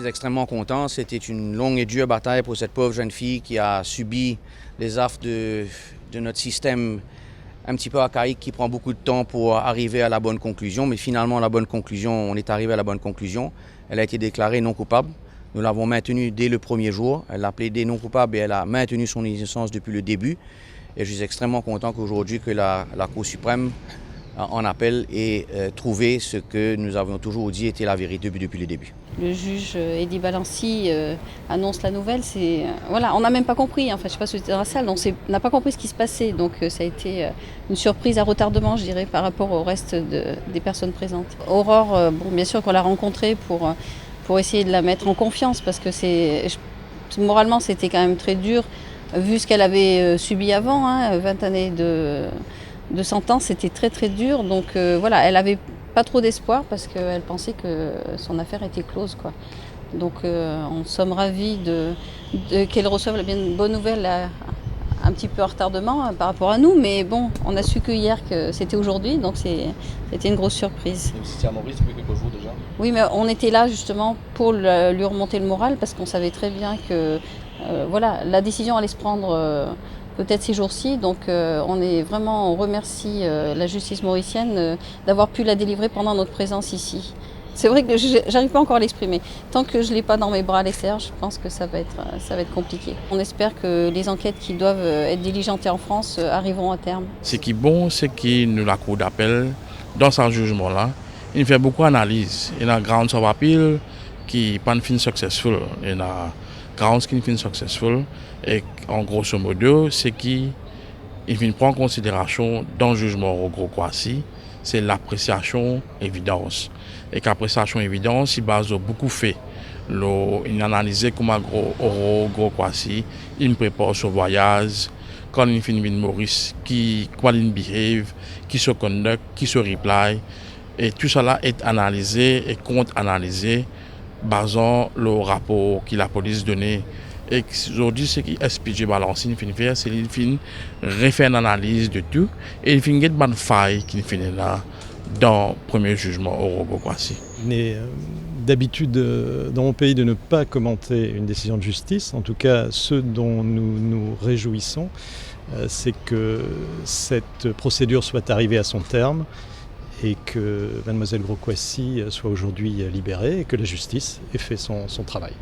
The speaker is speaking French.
suis extrêmement content. C'était une longue et dure bataille pour cette pauvre jeune fille qui a subi les affres de notre système un petit peu archaïque qui prend beaucoup de temps pour arriver à la bonne conclusion. Mais finalement, la bonne conclusion, on est arrivé à la bonne conclusion. Elle a été déclarée non coupable. Nous l'avons maintenue dès le premier jour. Elle a plaidé non coupable et elle a maintenu son innocence depuis le début. Et je suis extrêmement content qu'aujourd'hui que la Cour suprême en appel ait trouvé ce que nous avions toujours dit était la vérité depuis le début. Le juge Eddy Balancy annonce la nouvelle, voilà, on n'a même pas compris, enfin je ne sais pas si c'était dans la salle, on n'a pas compris ce qui se passait, donc ça a été une surprise à retardement, je dirais, par rapport au reste des personnes présentes. Aurore, bien sûr qu'on l'a rencontrée pour essayer de la mettre en confiance, parce que moralement c'était quand même très dur, vu ce qu'elle avait subi avant, 20 années de sentence, c'était très très dur, donc voilà, elle avait pas trop d'espoir parce qu'elle pensait que son affaire était close, quoi. Donc on sommes ravis qu'elle reçoive la bonne nouvelle un petit peu en retardement par rapport à nous, mais bon, on a su que hier que c'était aujourd'hui, donc c'était une grosse surprise. Vous étiez à Maurice depuis quelques jours déjà? Oui, mais on était là justement pour lui remonter le moral parce qu'on savait très bien que voilà, la décision allait se prendre peut-être ces jours-ci, donc on remercie la justice mauricienne d'avoir pu la délivrer pendant notre présence ici. C'est vrai que j'arrive pas encore à l'exprimer. Tant que je ne l'ai pas dans mes bras à l'extérieur, je pense que ça va être compliqué. On espère que les enquêtes qui doivent être diligentées en France arriveront à terme. Ce qui est bon, c'est que la Cour d'appel, dans son jugement-là, il fait beaucoup d'analyses. Il y a une grande appeal qui n'est pas une fin successful. Il y a une grande qui est une fin successful. Et en grosso modo, c'est qu'il prend en considération dans le jugement au gros Kwasi, c'est l'appréciation évidence. Et qu'appréciation évidence, il base beaucoup fait. Il analyse comment gros Kwasi, il prépare son voyage, quand il finit de Maurice, comment il behave, qui se conduct, qui se reply. Et tout cela est analysé et contre-analysé basant le rapport que la police donnait. Et aujourd'hui, ce qui SPJ Balancy fait, c'est qu'il refait une analyse de tout et il fait une bonne faille qu'il finit là dans le premier jugement au Robo-Kwasi. Il est d'habitude dans mon pays de ne pas commenter une décision de justice. En tout cas, ce dont nous nous réjouissons, c'est que cette procédure soit arrivée à son terme et que Mademoiselle Gros-Kwasi soit aujourd'hui libérée et que la justice ait fait son travail.